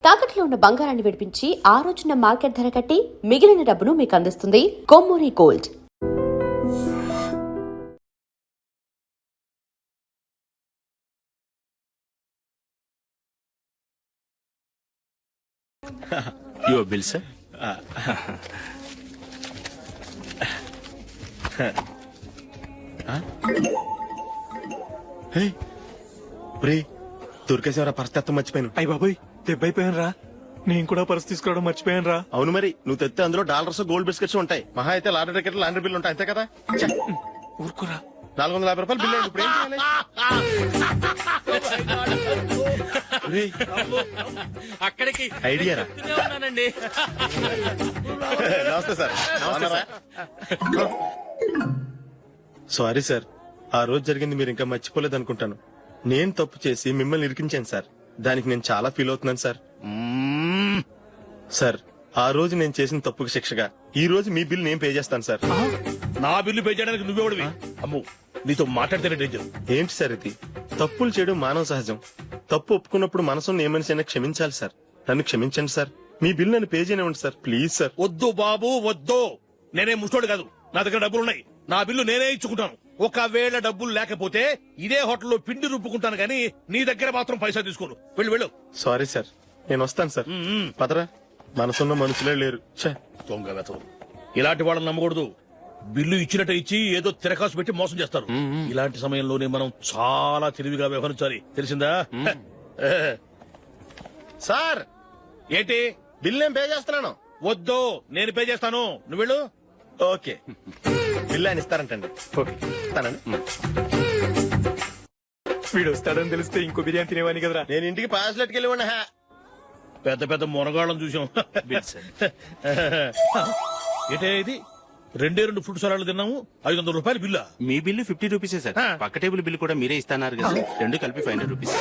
తాకట్లో ఉన్న బంగారాన్ని విడిపించి ఆ రోజున మార్కెట్ ధర కట్టి మిగిలిన డబ్బును మీకు అందిస్తుంది Kommuri gold. Your bill, sir. దొరికేసేవరా పరిస్థితి మర్చిపోయాను. అయ్య బాబాయ్ దెబ్బైపోయాను రా. నేను కూడా పర్స్ తీసుకురావడం మర్చిపోయాను రా. అవును మరి, నువ్వు తెస్తే అందులో డాలర్స్ గోల్డ్ బిస్కెట్స్ ఉంటాయి. మహా అయితే లాటరీ టికెట్ లాండ్రీ బిల్లు ఉంటాయి, అంతే కదా. ఊరుకురా. 450 రూపాయలు బిల్లు అయింది. ఇప్పుడు ఏం చేయాలి? అక్కడికి ఐడియా రా. ఉన్నానండి. నమస్తే సార్. సారీ సార్, ఆ రోజు జరిగింది మీరు ఇంకా మర్చిపోలేదు అనుకుంటాను. నేను తప్పు చేసి మిమ్మల్ని ఇరికించాను సార్. దానికి నేను చాలా ఫీల్ అవుతున్నాను సార్. సార్, ఆ రోజు నేను చేసిన తప్పుకు శిక్షగా ఈ రోజు మీ బిల్ నేను పే చేస్తాను సార్. నా బిల్లు పే చేయడానికి నువ్వెవడివి? అమ్ము, నీతో మాట్లాడితేనే డేంజర్. ఏంటి సార్ ఇది? తప్పులు చేయడం మానవ సహజం. తప్పు ఒప్పుకున్నప్పుడు మనసును ఏ మనిషి అయినా క్షమించాలి సార్. నన్ను క్షమించండి సార్. మీ బిల్ నన్ను పే చేయనివ్వండి సార్, ప్లీజ్ సార్. వద్దు బాబు వద్దు. నేనే ముష్టోడు కాదు, నా దగ్గర డబ్బులున్నాయి. నా బిల్లు నేనే ఇచ్చుకుంటాను. ఒకవేళ డబ్బులు లేకపోతే ఇదే హోటల్లో పిండి రుబ్బుకుంటాను గానీ నీ దగ్గర మాత్రం పైసా తీసుకోను. వెళ్ళు వెళ్ళు. సారీ సార్, నేను వస్తాను సార్. పదరా, మనసున్న మనుషులే లేరు. దొంగ వెతవు. ఇలాంటి వాళ్ళని నమ్మకూడదు. బిల్లు ఇచ్చినట్టు ఇచ్చి ఏదో తిరకాసు పెట్టి మోసం చేస్తారు. ఇలాంటి సమయంలోనే మనం చాలా తెలివిగా వ్యవహరించాలి, తెలిసిందా? సార్, ఏంటి? బిల్ నేను పే చేస్తున్నాను. వద్దు, నేను పే చేస్తాను. నువ్వు వెళ్ళు. ఓకే, బిల్ ఆయన ఇస్తారంటండి. ఓకే ఇస్తానండి. వీడు వస్తాడని తెలిస్తే ఇంకో బిర్యానీ తినేవాని కదరా. నేను ఇంటికి పాస్లెట్కి వెళ్ళి ఉన్నా. పెద్ద పెద్ద మునగాళ్ళం చూసాం. ఏంటే ఇది? 2 ఫుడ్ సలాడ్లు తిన్నాము, 500 రూపాయలు బిల్లా? మీ బిల్లు 50 రూపీసే సార్. పక్క టేబుల్ బిల్లు కూడా మీరే ఇస్తున్నారు కదా, రెండు కలిపి 500 రూపీస్.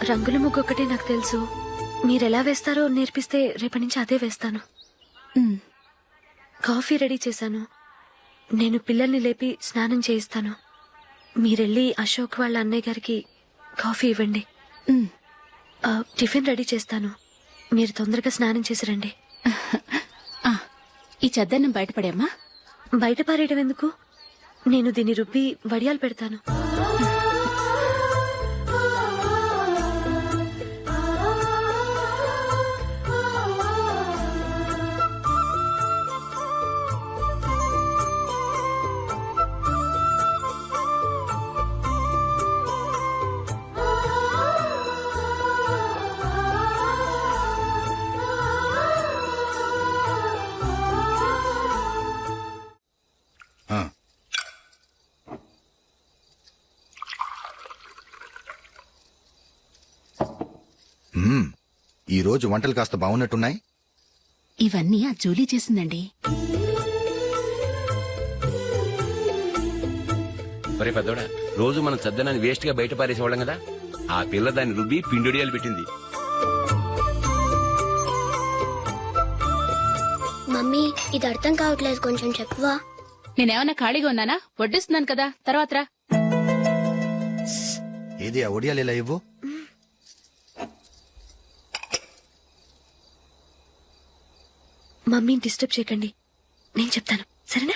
రంగుల ముగ్గు ఒకటే నాకు తెలుసు. మీరెలా వేస్తారో నేర్పిస్తే రేపటి నుంచి అదే వేస్తాను. కాఫీ రెడీ చేశాను. నేను పిల్లల్ని లేపి స్నానం చేయిస్తాను. మీరెళ్ళి అశోక్ వాళ్ళ అన్నయ్య గారికి కాఫీ ఇవ్వండి. టిఫిన్ రెడీ చేస్తాను. మీరు తొందరగా స్నానం చేసి రండి. ఈ చెద్దన్నం బయటపడేమ్మా. బయట పారేయడం ఎందుకు? నేను దీన్ని రుబ్బి వడియాలు పెడతాను. ఈ రోజు వంటలు కాస్త బాగున్నట్టున్నాయి. ఇవన్నీ ఆ జూలీ చేసిందండి. ఒరే పెద్దోడా, రోజు మనం చద్దనాన్ని వేస్ట్ గా బయట పారేసేవాళ్ళం కదా, ఆ పిల్ల దాన్ని రుబ్బి పిండొడియాలు పెట్టింది. మమ్మీ, ఇది అర్థం కావట్లేదు, కొంచెం చెప్పవా? నేనేమన్నా ఖాళీగా ఉన్నానా? వడ్డిస్తున్నాను కదా, తర్వాత రా. ఏది ఆ ఒడియాలు ఇలా ఇవ్వు. మమ్మీని డిస్టర్బ్ చేయకండి, నేను చెప్తాను, సరేనా?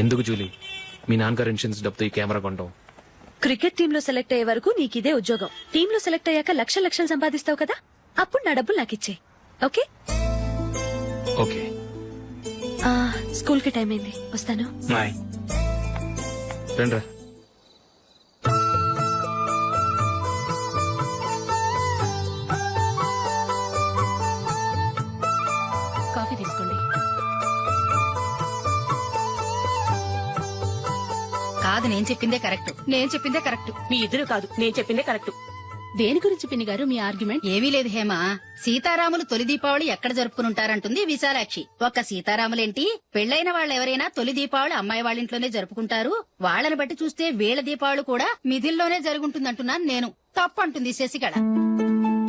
ఎందుకు జూలీ, మీ నాన్నగారు ఇన్సూరెన్స్ డబ్బుతో ఈ కెమెరా కొంటాం? క్రికెట్ టీమ్ లో సెలెక్ట్ అయ్యే వరకు నీకిదే ఉద్యోగం. టీమ్ లో సెలెక్ట్ అయ్యాక లక్షలు సంపాదిస్తావు కదా, అప్పుడు నా డబ్బులు నాకిచ్చే. ఓకే ఓకే స్కూల్ కి టైం అయింది, వస్తాను. బాయ్. రండ్రా. కాఫీ తీసుకోండి. కాదు, నేను చెప్పిందే కరెక్ట్. నేను చెప్పిందే కరెక్ట్. మీ ఇద్దరు కాదు, నేను చెప్పిందే కరెక్ట్. దేని గురించి పిన్ని గారు మీ ఆర్గ్యుమెంట్? ఏమీ లేదు హేమ. సీతారాములు తొలి దీపావళి ఎక్కడ జరుపుకుంటారంటుంది విశాలాక్షి. ఒక్క సీతారాములేంటి, పెళ్లైన వాళ్ళెవరైనా తొలి దీపావళి అమ్మాయి వాళ్ళ ఇంట్లోనే జరుపుకుంటారు. వాళ్ళని బట్టి చూస్తే వీళ్ళ దీపావళి కూడా మిథిల్లోనే జరుగుంటుందంటున్నాను నేను. తప్పు అంటుంది శశికళ.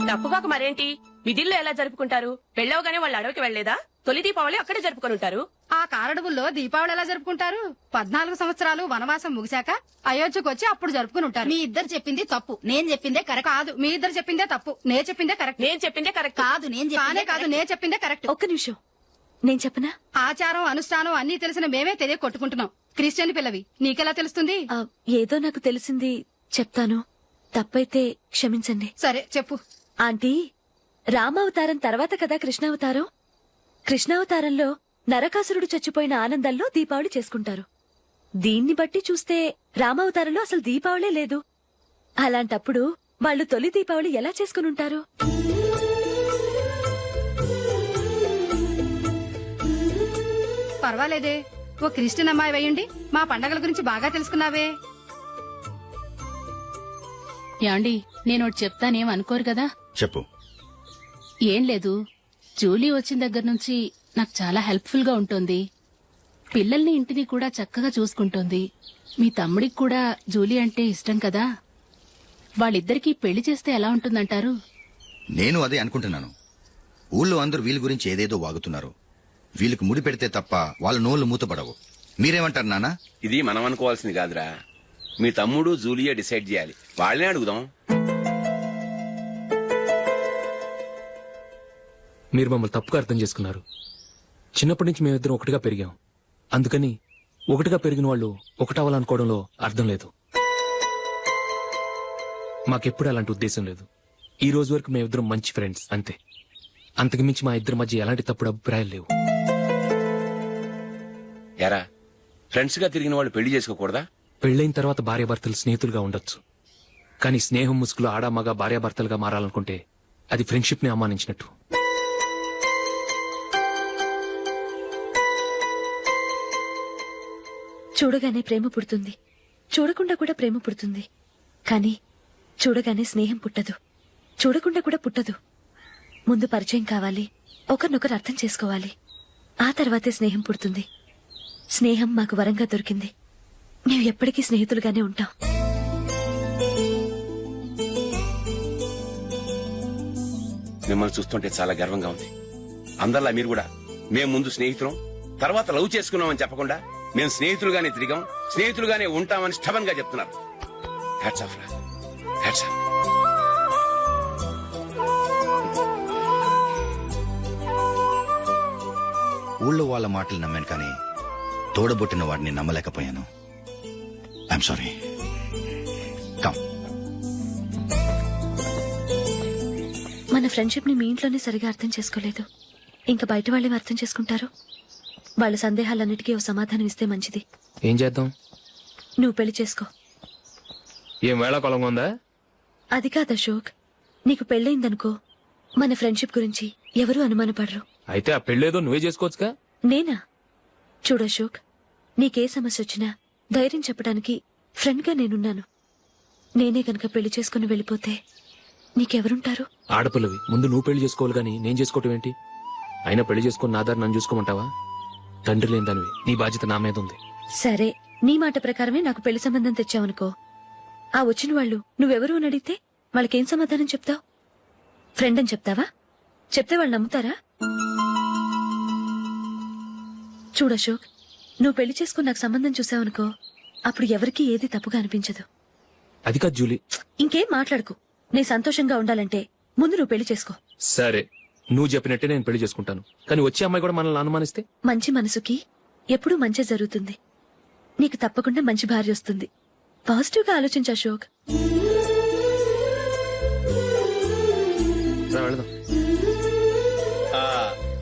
తప్పుగాక మరేంటి, విధుల్లో ఎలా జరుపుకుంటారు? పెళ్ళవగానే వాళ్ళు అడవికి వెళ్లేదా? తొలి దీపావళి అక్కడే జరుపుకొని ఉంటారు. ఆ కారడవుల్లో దీపావళి ఎలా జరుపుకుంటారు? 14 సంవత్సరాలు వనవాసం ముగిశాక అయోధ్యకు వచ్చి అప్పుడు జరుపుకుని ఉంటారు. మీ ఇద్దరు చెప్పింది తప్పు, నేను చెప్పిందే కరెక్ట్. కాదు, మీ ఇద్దరు చెప్పిందే తప్పు, నేను చెప్పిందే కరెక్ట్. నేను చెప్పిందే కరెక్ట్. కాదు, నేను చెప్పిందే కరెక్ట్. ఒక్క నిమిషం, నేను చెప్పనా? ఆచారం అనుష్ఠానం అన్ని తెలిసిన మేమే తెలియ కొట్టుకుంటున్నాం. క్రిస్టియన్ పిల్లవి, నీకెలా తెలుస్తుంది? ఏదో నాకు తెలిసింది చెప్తాను, తప్పైతే క్షమించండి. సరే చెప్పు. ఆంటీ, రామావతారం తర్వాత కదా కృష్ణావతారం. కృష్ణావతారంలో నరకాసురుడు చచ్చిపోయిన ఆనందంలో దీపావళి చేసుకుంటారు. దీన్ని బట్టి చూస్తే రామావతారంలో అసలు దీపావళే లేదు. అలాంటప్పుడు వాళ్ళు తొలి దీపావళి ఎలా చేసుకునుంటారు? పర్వాలేదే, ఓ క్రిస్టియన్ అమ్మాయి అయ్యుండి మా పండగల గురించి బాగా తెలుసుకున్నావే. యాండి, నేను ఒకటి చెప్తానేం అనుకోరు కదా? చెప్పు. ఏం లేదు, జూలీ వచ్చిన దగ్గర నుంచి నాకు చాలా హెల్ప్ఫుల్ గా ఉంటుంది. పిల్లల్ని ఇంటిని కూడా చక్కగా చూసుకుంటోంది. మీ తమ్ముడికి కూడా జూలీ అంటే ఇష్టం కదా. వాళ్ళిద్దరికీ పెళ్లి చేస్తే ఎలా ఉంటుందంటారు? నేను అదే అనుకుంటున్నాను. ఊళ్ళో అందరూ వీళ్ళ గురించి ఏదేదో వాగుతున్నారు. వీళ్ళకి ముడి పెడితే తప్ప వాళ్ళ నోళ్లు మూతపడవు. మీరేమంటారు నాన్న? ఇది మనం అనుకోవాల్సింది కాదురా, మీ తమ్ముడు జూలియా డిసైడ్ చేయాలి. వాళ్ళనే అడుగుదాం. మీరు మమ్మల్ని తప్పుగా అర్థం చేసుకున్నారు. చిన్నప్పటి నుంచి మేమిద్దరం ఒకటిగా పెరిగాం. అందుకని ఒకటిగా పెరిగిన వాళ్ళు ఒకటవ్వాలనుకోవడంలో అర్థం లేదు. మాకెప్పుడు అలాంటి ఉద్దేశం లేదు. ఈ రోజు వరకు మేమిద్దరం మంచి ఫ్రెండ్స్ అంతే. అంతకు మించి మా ఇద్దరి మధ్య ఎలాంటి తప్పుడు అభిప్రాయాలు లేవు. ఎరా, ఫ్రెండ్స్ గా తిరిగిన వాళ్ళు పెళ్లి చేసుకోకూడదా? పెళ్లైన తర్వాత భార్యాభర్తలు స్నేహితులుగా ఉండొచ్చు. కానీ స్నేహం ముసుగులో ఆడా మగ భార్యాభర్తలుగా మారాలనుకుంటే అది ఫ్రెండ్షిప్ ని అవమానించినట్టు. చూడగానే ప్రేమ పుడుతుంది, చూడకుండా కూడా ప్రేమ పుడుతుంది. కానీ చూడగానే స్నేహం పుట్టదు, చూడకుండా కూడా పుట్టదు. ముందు పరిచయం కావాలి, ఒకరినొకరు అర్థం చేసుకోవాలి. ఆ తర్వాతే స్నేహం పుడుతుంది. స్నేహం మాకు వరంగా దొరికింది. మేము ఎప్పటికీ స్నేహితులుగానే ఉంటాం. మిమ్మల్ని చూస్తుంటే చాలా గర్వంగా ఉంది. అందరిలా మీరు కూడా మేము ముందు స్నేహితులం, తర్వాత లవ్ చేసుకున్నామని చెప్పకుండా మేము స్నేహితులుగానే తిరిగాం, స్నేహితులుగానే ఉంటామని స్టబన్ గా చెప్తున్నారు. హ్యాట్స్ ఆఫ్ రా, హ్యాట్స్ ఆఫ్. ఊళ్ళో వాళ్ళ మాటలు నమ్మాను కానీ తోడబుట్టిన వాడిని నమ్మలేకపోయాను. I'm sorry. కమ్. మన ఫ్రెండ్షిప్ ని మీ ఇంట్లోనే సరిగా అర్థం చేసుకోలేదు, ఇంకా బయట వాళ్ళేం అర్థం చేసుకుంటారు? వాళ్ళ సందేహాలన్నిటికీ ఓ సమాధానం ఇస్తే మంచిది. ఏం చేద్దాం? నువ్వు పెళ్లి చేసుకో. ఏం వేళ కొలంగా ఉందా? అది కాదు అశోక్, నీకు పెళ్ళయిందనుకో, మన ఫ్రెండ్షిప్ గురించి ఎవరూ అనుమానపడరు. అయితే ఆ పెళ్ళేదో నువ్వే చేసుకోవచ్చుగా. నేనా? చూడు అశోక్, నీకే సమస్య వచ్చినా ధైర్యం చెప్పడానికి ఫ్రెండ్ గా నేనున్నాను. నేనే గనక పెళ్లి చేసుకుని వెళ్ళిపోతే నీకెవరుంటారు? ఆడపిల్లవి, ముందు నువ్వు పెళ్లి చేసుకోవాలి గానీ నేను చేసుకోవటం ఏంటి? అయినా పెళ్లి చేసుకుని నా దారి నన్ను చూసుకోమంటావా? తండ్రి లేని దానివి, నీ బాధ్యత నా మీద ఉంది. సరే, నీ మాట ప్రకారమే నాకు పెళ్లి సంబంధం తెచ్చావనుకో, ఆ వచ్చిన వాళ్ళు నువ్వెవరు అని అడిగితే వాళ్ళకేం సమాధానం చెప్తావు? ఫ్రెండ్ అని చెప్తావా? చెప్తే వాళ్ళు నమ్ముతారా? చూడు అశోక్, నువ్వు పెళ్లి చేసుకుని నాకు సంబంధం చూసావనుకో, అప్పుడు ఎవరికీ ఏది తప్పుగా అనిపించదు. అది కాదు జూలీ. ఇంకేం మాట్లాడుకు. నీ సంతోషంగా ఉండాలంటే ముందు నువ్వు పెళ్లి చేసుకో. సరే, నువ్వు చెప్పినట్టే నేను పెళ్లి చేసుకుంటాను. కానీ వచ్చే అమ్మాయి కూడా మనల్ని అనుమానిస్తే? మంచి మనసుకి ఎప్పుడూ మంచి జరుగుతుంది. నీకు తప్పకుండా మంచి భార్య వస్తుంది. పాజిటివ్ గా ఆలోచించు అశోక్. రా, వెళదాం.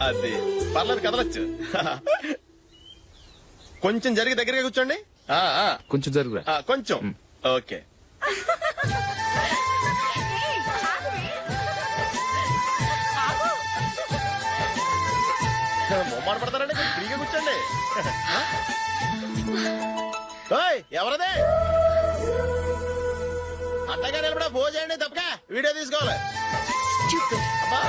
అది పర్లేదు కదలొచ్చు. కొంచెం జరిగి దగ్గరగా కూర్చోండి. కొంచెం జరుగురా. కొంచెం ఓకే. మొమ్మాట పడతారండి, కొంచెం ఫ్రీగా కూర్చోండి. ఓయ్, ఎవరదే అట్టగా నిలబడా ఫోన్ చేయండి, తప్పక వీడియో తీసుకోవాలి. అబ్బా.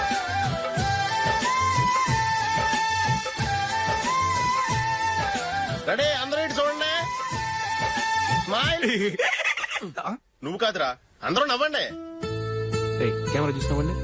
రెడీ, అందరూ ఇటు చూడండి. స్మైల్. నువ్వు కాదురా, అందరూ నవ్వండి. రేయ్, కెమెరా చూసినావండి.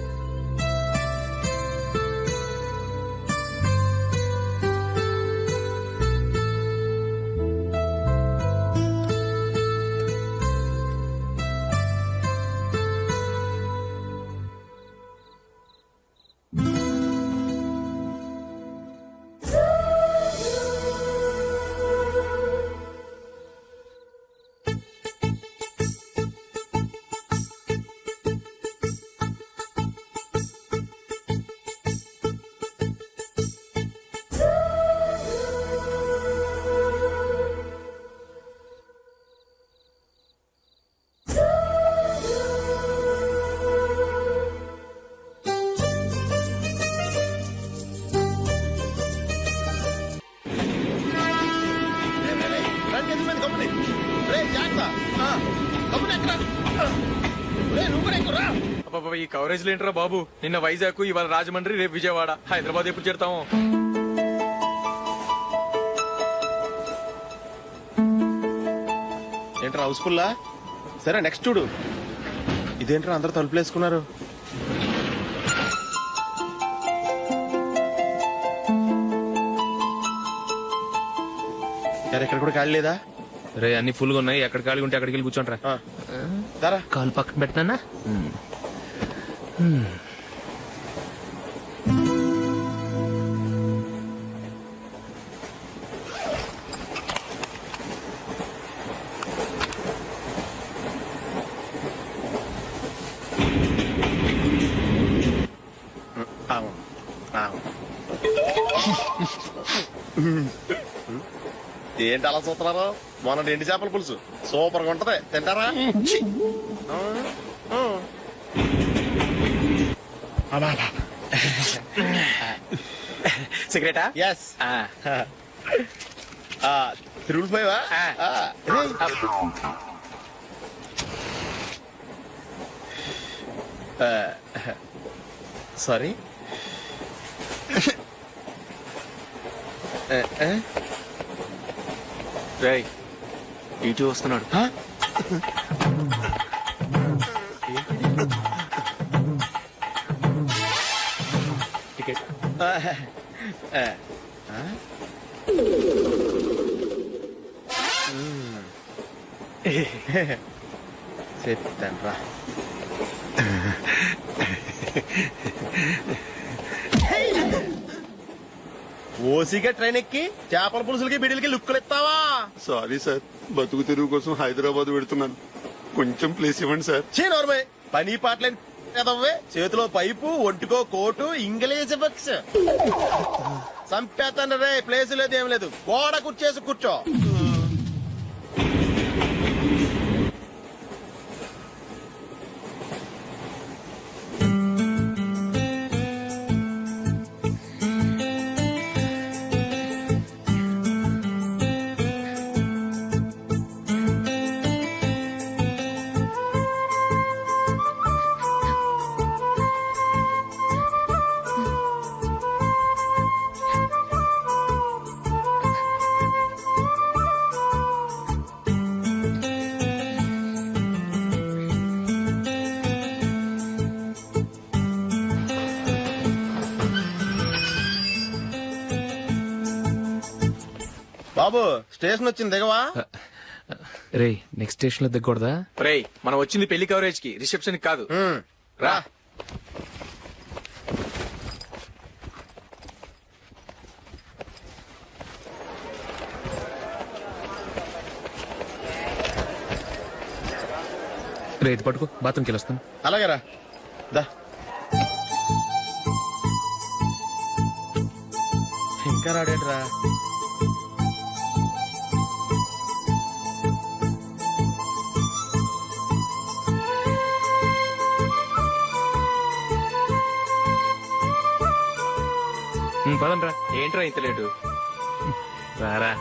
రండి, ఎందుకు కమ్ముని. రే జాగ్రత్త. కమ్ముని ఎక్కడ? రే నువ్వు కూడా ఎక్కురా. అబ్బా, ఈ కవరేజ్ లేంట్రా బాబు. నిన్న వైజాగ్, ఇవాళ రాజమండ్రి, రేపు విజయవాడ, హైదరాబాద్ ఎప్పుడు చేరుతాము? ఏంట్రా హౌస్ఫుల్లా? సరే నెక్స్ట్ చూడు. ఇదేంట్రా అందరు తలుపులు వేసుకున్నారు? ఇక్కడ కూడా ఖాళీ లేదా? రే, అన్ని ఫుల్ గా ఉన్నాయి. ఎక్కడ ఖాళీ ఉంటే అక్కడికి వెళ్ళి కూర్చోండిరా. దారా కాలు పక్కన పెట్టినా. ఏంటి అలా చూస్తున్నారు? మొన్న ఎండి చేపల పులుసు సూపర్ గా ఉంటది, తింటారా? సిగరెటా? ఎస్. తిరుగులు పోయావా? సారీ. రేయ్, ఇటు వస్తున్నాడు. టికెట్. చెప్తాను రా. ఓసిగా ట్రైన్ ఎక్కి చేపల పులుసులకి బిడిలకి లుక్కులు ఇస్తావా? సారీ సార్, బతుకు తెరువు కోసం హైదరాబాద్ పెడుతున్నాను. కొంచెం ప్లేస్ ఇవ్వండి సార్. నోర్మే, పని పాటలేని కదవ్వే. చేతిలో పైపు, ఒంటికో కోటు, ఇంగ్లీష్ బుక్స్. సంపేతాను రే. ప్లేస్ లేదు, ఏం లేదు. గోడ కూర్చేసి కూర్చో. బాబు, స్టేషన్ వచ్చింది, దిగవా? రే, నెక్స్ట్ స్టేషన్ లో దిగకూడదా? రేయ్, మనం వచ్చింది పెళ్లి కవరేజ్ కి, రిసెప్షన్ కాదు. రా. రే, ఇది పట్టుకో, బాత్రూమ్కి వెళ్ళొస్తాను. అలాగే రా. దా. ఇంకా రాడేంట్రా? పదండ్రా. ఏంట్రా ఇంత లేటు? రారా.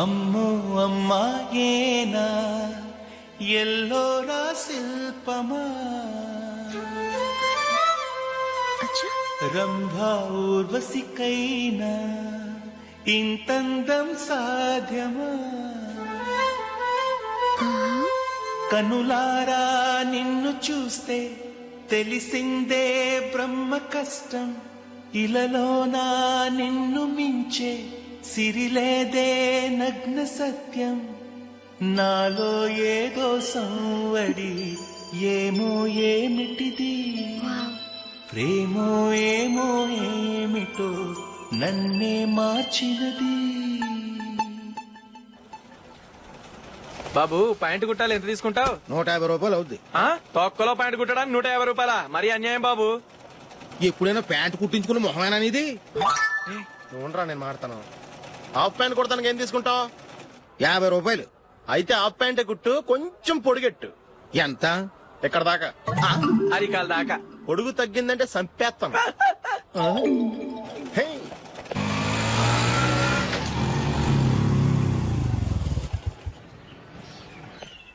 అమ్మో అమ్మాయేనా ఎల్లోరా శిల్పమా రంభా ఊర్వశికైనా ఇంతందం సాధ్యమా కనులారా నిన్ను చూస్తే తెలిసిందే బ్రహ్మ కష్టం ఇలలోనా నిన్ను మించే సిరిలేదే నగ్న సత్యం నాలో ఏదో సంవడి ఏమో ఏమిటిది ప్రేమో ఏమో ఏమిటో నన్నే మార్చినది. బాబు ప్యాంటు కుట్టాలి, ఎంత తీసుకుంటావు? 150 రూపాయలు అవుద్ది. తొక్కలో ప్యాంటు కుట్టడానికి 150 రూపాయల? మరి అన్యాయం బాబు. ఎప్పుడైనా ప్యాంటు కుట్టించుకున్న మొహమేనా ఇది? చూడరా నేను మాడతాను. హాఫ్ ప్యాంట్ కుడతానికి ఏం తీసుకుంటావు? 50 రూపాయలు. అయితే హాఫ్ ప్యాంట్ కుట్టు, కొంచెం పొడిగెట్టు. ఎంత? ఎక్కడ దాకా? అరికాల దాకా. పొడుగు తగ్గిందంటే సంపేస్తాను. హే.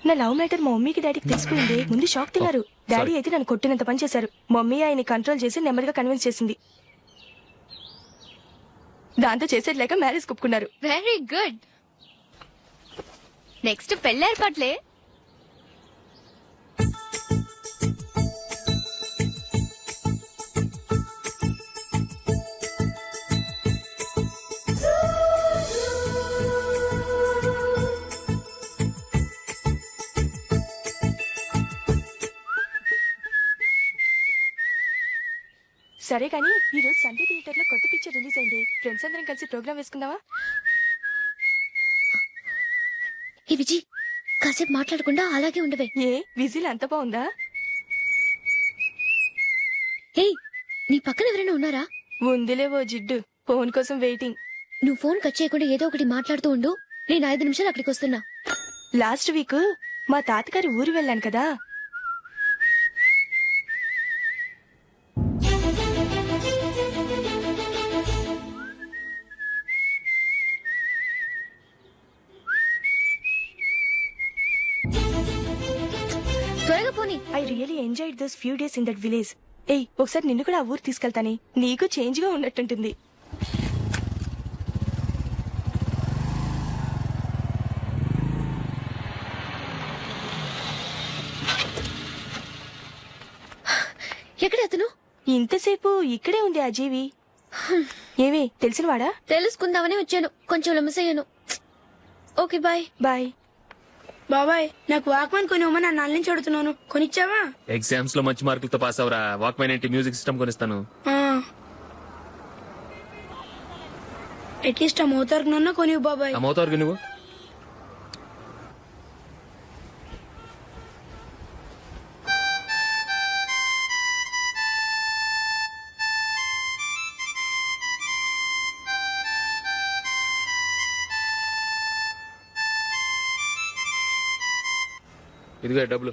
నా లవ్ మ్యాటర్ మా మమ్మీకి డాడీకి తెలిసిపోయింది. ముందు షాక్ తిన్నారు. డాడీ అయితే నన్ను కొట్టినంత పని చేశారు. మమ్మీ ఆయన్ని కంట్రోల్ చేసి నెమ్మదిగా కన్విన్స్ చేసింది. దాంతో చేసేది లేక మ్యారేజ్ ఒప్పుకున్నారు. Very good. నెక్స్ట్ పెళ్లి ఏర్పాట్లే. సరే కానీ ఈ రోజు సండే థియేటర్ లో కొత్త పిక్చర్ రిలీజ్ అయింది. ఫ్రెండ్స్ అందరం కలిసి ప్రోగ్రామ్ వేసుకుందామా? ఈ విజి కాసేపు మాట్లాడకుండా అలాగే ఉండవే. ఏ విజిల్ అంత బాగుందా? ఏయ్, నీ పక్కన ఎవరైనా ఉన్నారా? ఉందిలే ఓ జిడ్డు. ఫోన్ కోసం వెయిటింగ్. నువ్వు ఫోన్ కట్ చేయకుండా ఏదో ఒకటి మాట్లాడుతూ ఉండు. నేను 5 నిమిషాలు అక్కడికి వస్తున్నా. లాస్ట్ వీక్ మా తాతగారి ఊరు వెళ్ళాను కదా. త్వరగా పోనీ. I really enjoyed those few days in that village. ఏయ్, ఒకసారి నిన్ను కూడా ఆ ఊరు తీసుకెళ్తానే. నీకు చేంజ్ గా ఉన్నట్టుంటుంది. ఎక్కడ అతను? ఇంతసేపు ఇక్కడే ఉంది ఆ జీవి. ఏవి తెలిసినవాడా? తెలుసుకుందామని వచ్చాను. కొంచెం లెమసయ్యాను. Okay bye. బాయ్. బాబాయ్, నాకు వాక్మన్ కొనివ్వమని నా నాన్న నుంచి అడుగుతున్నాను. కొనిచ్చావా? ఎగ్జామ్స్ లో మంచి మార్కులతో పాస్ అవరా. వాక్మెన్ ఏంటి, మ్యూజిక్ సిస్టమ్ కొనిస్తాను. అట్లీస్ట్ ఆ మోతార్కు నన్న కొనివ్వు బాబాయ్. ఆ మోతారుగా నువ్వు ఇదిగో డబ్బులు.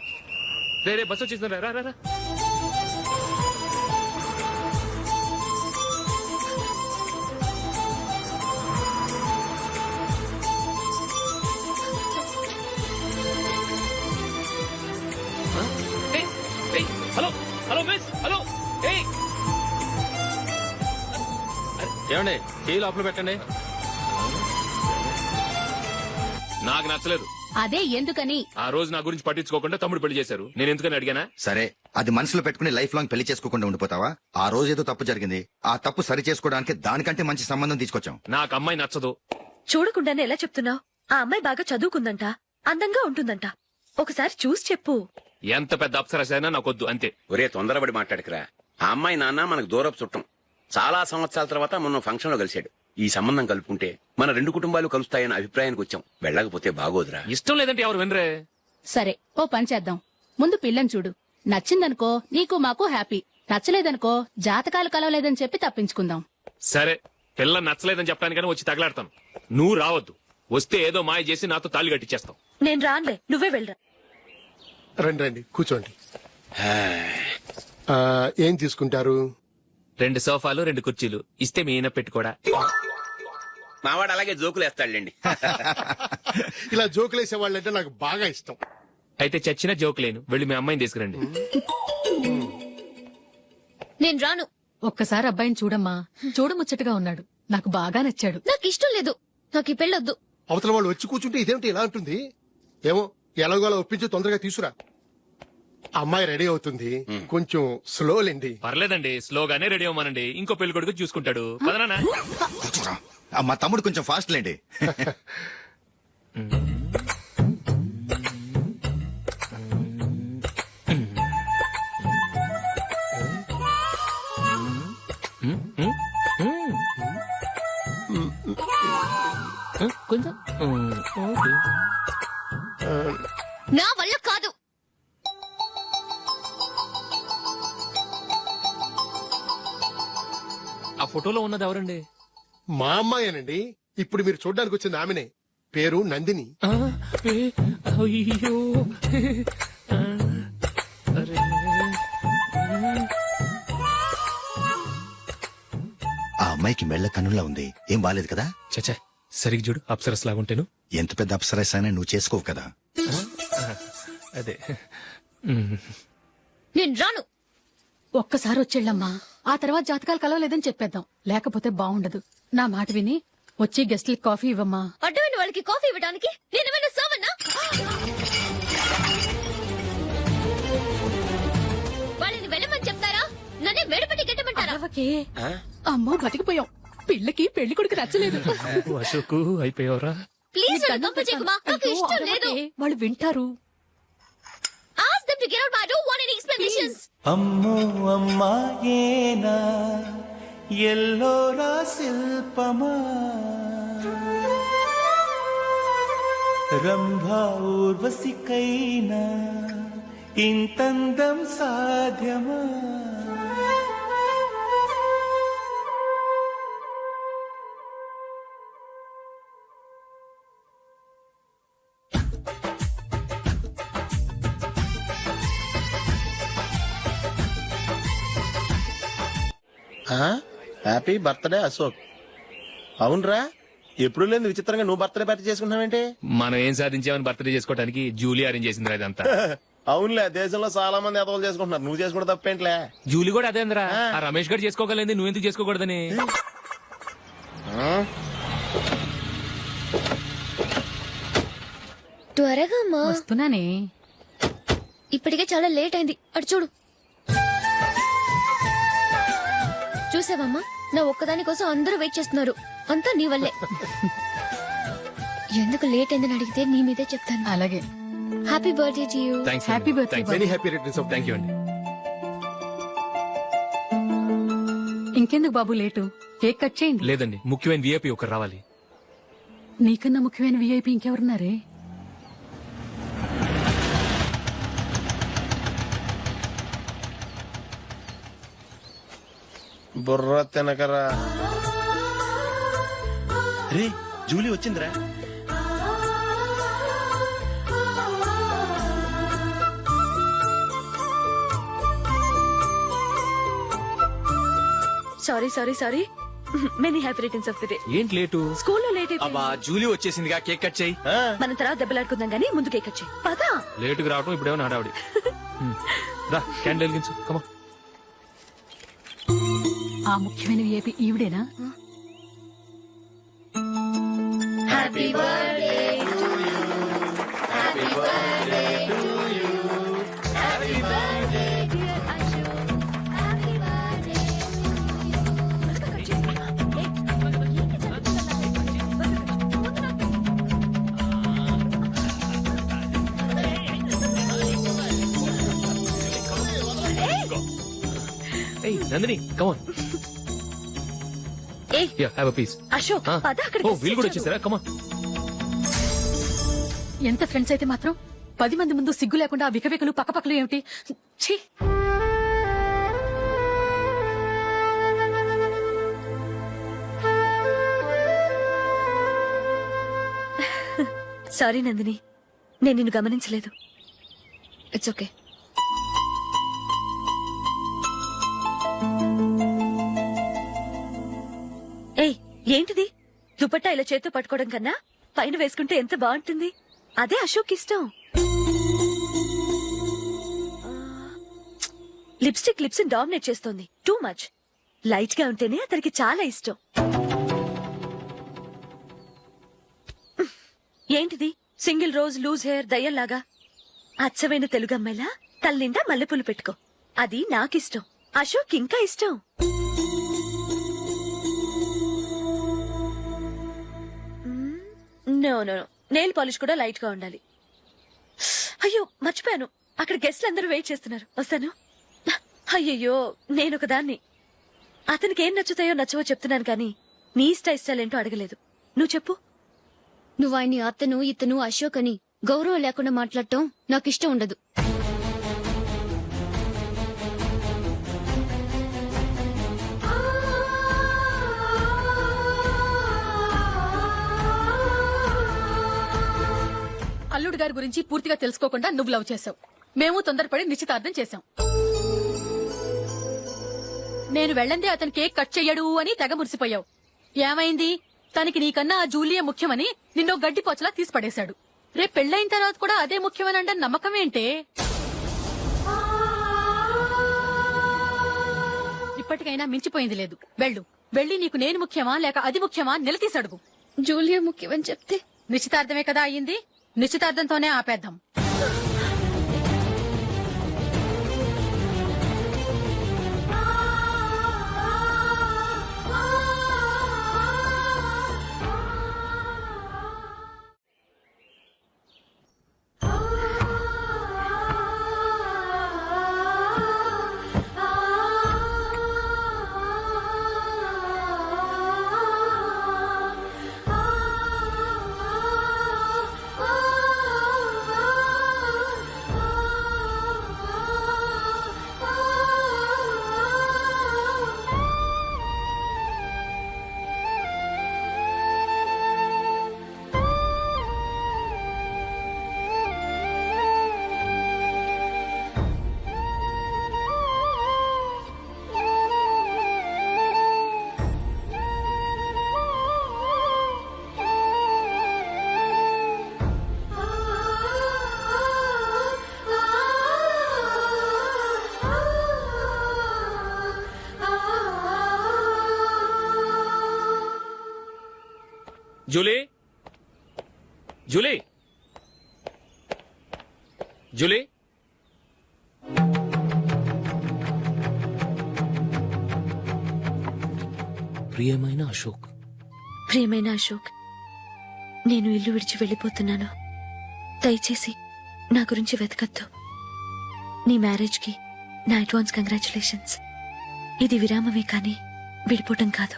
రే బస్ వచ్చేసింది. రా రా రా. ఏమండి టీ లోపల పెట్టండి. నాకు నచ్చలేదు. అదే ఎందుకని. ఆ రోజు నా గురించి పట్టించుకోకుండా తమ్ముడు పెళ్లి చేశారు. నేను ఎందుకని అడిగానా? సరే అది మనసులో పెట్టుకుని లైఫ్ లాంగ్ పెళ్లి చేసుకోకుండా ఉండిపోతావా? ఆ రోజు ఏదో తప్పు జరిగింది, ఆ తప్పు సరి చేసుకోవడానికి దానికంటే మంచి సంబంధం తీసుకొచ్చాం. నాకు అమ్మాయి నచ్చదు. చూడకుండానే ఎలా చెప్తున్నావు? ఆ అమ్మాయి బాగా చదువుకుందంట, అందంగా ఉంటుందంట. ఒకసారి చూసి చెప్పు. ఎంత పెద్ద అప్సరసైనా నాకొద్దు అంతే. ఒరే తొందరపడి మాట్లాడకురా. ఆ అమ్మాయి నాన్న మనకు దూరపు చుట్టం. చాలా సంవత్సరాల తర్వాత మొన్న ఫంక్షన్ లో కలిశాడు. ఈ సంబంధం కలుపుకుంటే మన రెండు కుటుంబాలు కలుస్తాయన్న అభిప్రాయానికి వచ్చాం. వెళ్ళకపోతే బాగోదురా. ఇష్టం లేదంటే ఎవరు వినరే. సరే ఓ పని చేద్దాం. ముందు పిల్లని చూడు. నచ్చిందనుకో నీకు మాకు హ్యాపీ. నచ్చలేదనుకో జాతకాలు కలవలేదని చెప్పి తప్పించుకుందాం. సరే పిల్ల నచ్చలేదని చెప్పడానికని వచ్చి తగలాడతాను. నువ్వు రావద్దు. వస్తే ఏదో మాయ చేసి నాతో తాళి కట్టించేస్తావు. నేను రానులే, నువ్వే వెళ్ళరా. రండి రండి కూర్చోండి. ఏం తీసుకుంటారు? 2 సోఫాలు 2 కుర్చీలు ఇస్తే మీ ఈయన పెట్టుకోడా. మావాడు అలాగే జోకులు వేస్తాడులేండి. ఇలా జోకులేసే వాళ్ళంటే నాకు బాగా ఇష్టం. అయితే చచ్చిన జోకులేను. వెళ్ళి మీ అమ్మాయిని తీసుకురండి. నేను రాను. ఒక్కసారి అబ్బాయిని చూడమ్మా. చూడముచ్చటగా ఉన్నాడు. నాకు బాగా నచ్చాడు. నాకు ఇష్టం లేదు. నాకు ఈ పెళ్ళొద్దు. అవతల వాళ్ళు వచ్చి కూర్చుంటే ఇదేమిటి ఇలా ఉంటుంది? ఏమో ఎలాగోలా ఒప్పించి తొందరగా తీసురా. అమ్మాయి రెడీ అవుతుంది, కొంచెం స్లో లేండి. పర్లేదండి, స్లోగానే రెడీ అవ్వమనండి. ఇంకో పెళ్లి కొడుకు చూసుకుంటాడు. పదనా. కూర్చోరా. మా తమ్ముడు కొంచెం ఫాస్ట్ లేండి. కొంచెం నా వల్ల కాదు. ఆ ఫోటోలో ఉన్నది ఎవరండి? మా అమ్మాయేనండి. ఇప్పుడు మీరు చూడడానికి వచ్చింది ఆమెనే. పేరు నందిని. అయ్యో ఆ అమ్మాయికి మెళ్ళ కన్నులా ఉంది. ఏం బాలేదు కదా? చచ్చా సరిగ్గా చూడు. అప్సరస్ లాగుంటేను. ఎంత పెద్ద అప్సరస్ అయినా నువ్వు చేసుకోవు కదా. అదే. నేను రాను. ఒక్కసారి వచ్చేళ్ళమ్మా. ఆ తర్వాత జాతకాలు కలవలేదని చెప్పేద్దాం. లేకపోతే బాగుండదు. నా మాట విని వచ్చి గెస్ట్లకి కాఫీ ఇవ్వమ్మా. అడ్డమైన వాళ్ళకి కాఫీ ఇవ్వడానికి నేనేమైనా సోమన్నా? వాళ్ళని వెళ్ళమని చెప్తారా? నన్నే మేడపట్టి గెట్టమంటారా? అమ్మో బతికిపోయాం. పిల్లకి పెళ్లి కొడుకు నచ్చలేదు. అశోకు అయిపోయావరా? ప్లీజ్ నన్ను పంపించేకుమా. నాకు ఇష్టం లేదు. వాళ్ళు వింటారు. Ask them to get out. I don't want any explanations. అమ్మో అమ్మాయేనా ఎల్లోరా శిల్పమా రంభా ఊర్వశికైనా ఇంతందం సాధ్యమా? Happy birthday Ashok. అవునరా, ఎప్పుడు లేదు విచిత్రంగా నువ్వు బర్త్డే పార్టీ చేసుకుంటావేంటి? మనం ఏం సాధించామని బర్త్డే చేసుకోవడానికి జూలీ అరేంజ్ చేసింది ఇదంతా. అవునులే, దేశంలో చాలా మంది ఎదవలు చేసుకుంటున్నారు. నువ్వు చేసుకుంటే తప్పేంట్లే. జూలీ కూడా అదేంద్రా. ఆ రమేష్ గారు చేసుకోగలేదు, నువ్వెందుకు చేసుకోకూడదని. త్వరగా అమ్మా. వస్తున్నానే. ఇప్పటికే చాలా లేట్ అయింది. అటు చూడు. చూసావమ్మా, నా ఒక్కదాని కోసం అందరూ వెయిట్ చేస్తున్నారు. అంతా నీ వల్లే. ఎందుకు లేట్ అయిందని అడిగితే నీ మీదే చెప్తాను. అలాగే. Happy birthday to you. Happy birthday. Very happy returns of. Thank you అండి. ఇంకెందుకు బాబు లేటు? కేక్ కట్ చేయండి. లేదండి, ముఖ్యమైన విఐపి ఒకరు రావాలి. నీకన్నా ముఖ్యమైన విఐపి ఇంకెవరున్నారే? బుర్ర తినకరా. రే జూలీ వచ్చిందిరా. Sorry sorry sorry. Many happy returns of the day. ఏంటి లేటు? స్కూల్లో లేట్ అయిపోయింది. అబ్బా జూలీ వచ్చేసిందిగా, కేక్ కట్ చేయి. మన తర్వాత దెబ్బలాడుకుందాం గానీ ముందు కేక్ వచ్చాయి. పదా లేటుగా రావటం ఇప్పుడేమో హడావుడి. రా క్యాండిల్ వెలిగించు. కమా. ఆ ముఖ్యమైన విఐపి ఈవిడేనా? ఏయ్ నందిని కమాన్ ఏయ్ yeah have a peace Ashok పద అక్కడికి. ఓ వీళ్ళు కూడా వచ్చేసారా కమాన్. ఎంత ఫ్రెండ్స్ అయితే మాత్రం 10 మంది ముందు సిగ్గు లేకుండా ఆ వికవికలు పక్కపక్కలు ఏమిటి? ఛీ! సారీ నందిని, నేను నిన్ను గమనించలేదు. It's okay. ఏయ్ ఏంటిది? దుపట్టా ఇలా చేత్తో పట్టుకోవడం కన్నా పైన వేసుకుంటే ఎంత బాగుంటుంది. అదే అశోక్ ఇష్టం. లిప్స్టిక్ లిప్స్ డామినేట్ చేస్తోంది. Too much. లైట్ గా ఉంటేనే అతనికి చాలా ఇష్టం. ఏంటిది? సింగిల్ రోజ్ లూజ్ హెయిర్ దయ్యంలాగా. అచ్చమైన తెలుగు అమ్మాయిలా తల్లిండా మల్లెపూలు పెట్టుకో. అది నాకిష్టం. అశోక్ ఇంకా ఇష్టం. నో నో నెయిల్ పాలిష్ కూడా లైట్ గా ఉండాలి. అయ్యో మర్చిపోయాను, అక్కడ గెస్ట్లు అందరూ వెయిట్ చేస్తున్నారు. వస్తాను. అయ్యయ్యో నేనొక దాన్ని. అతనికి ఏం నచ్చుతాయో నచ్చవో చెప్తున్నాను కానీ నీ ఇష్టాలేంటో అడగలేదు. నువ్వు చెప్పు. నువ్వు ఆయన్ని అతను ఇతను అశోక్ అని గౌరవం లేకుండా మాట్లాడటం నాకు ఇష్టం ఉండదు. అల్లుడు గారి గురించి పూర్తిగా తెలుసుకోకుండా నువ్వు లవ్ చేసావు. మేము తొందరపడి నిశ్చితార్థం చేశాం. నేను వెళ్ళందే అతను కేక్ కట్ చెయ్యడు అని తెగ మురిసిపోయావు. ఏమైంది? తనకి నీకన్నా ఆ జూలియే ముఖ్యమని నిన్నో గడ్డి పోచలా తీసి పడేశాడు. రేపు పెళ్ళైన తర్వాత కూడా అదే ముఖ్యమని అంటే నమ్మకం ఏంటే? ఇప్పటికైనా మించిపోయింది లేదు. వెళ్ళి నీకు నేను ముఖ్యమా లేక అది ముఖ్యమా నిలదీసడుగు. జూలియా ముఖ్యమని చెప్తే నిశ్చితార్థమే కదా అయ్యింది. నిశ్చితార్థంతోనే ఆపేద్దాం. జూలీ జూలీ జూలీ ప్రియమైన అశోక్. ప్రియమైన అశోక్, నేను ఇల్లు విడిచి వెళ్ళిపోతున్నాను. దయచేసి నా గురించి వెతకద్దు. నీ మ్యారేజ్ కి నా అడ్వాన్స్ కంగ్రాచులేషన్స్. ఇది విరామమే కానీ విడిపోవటం కాదు.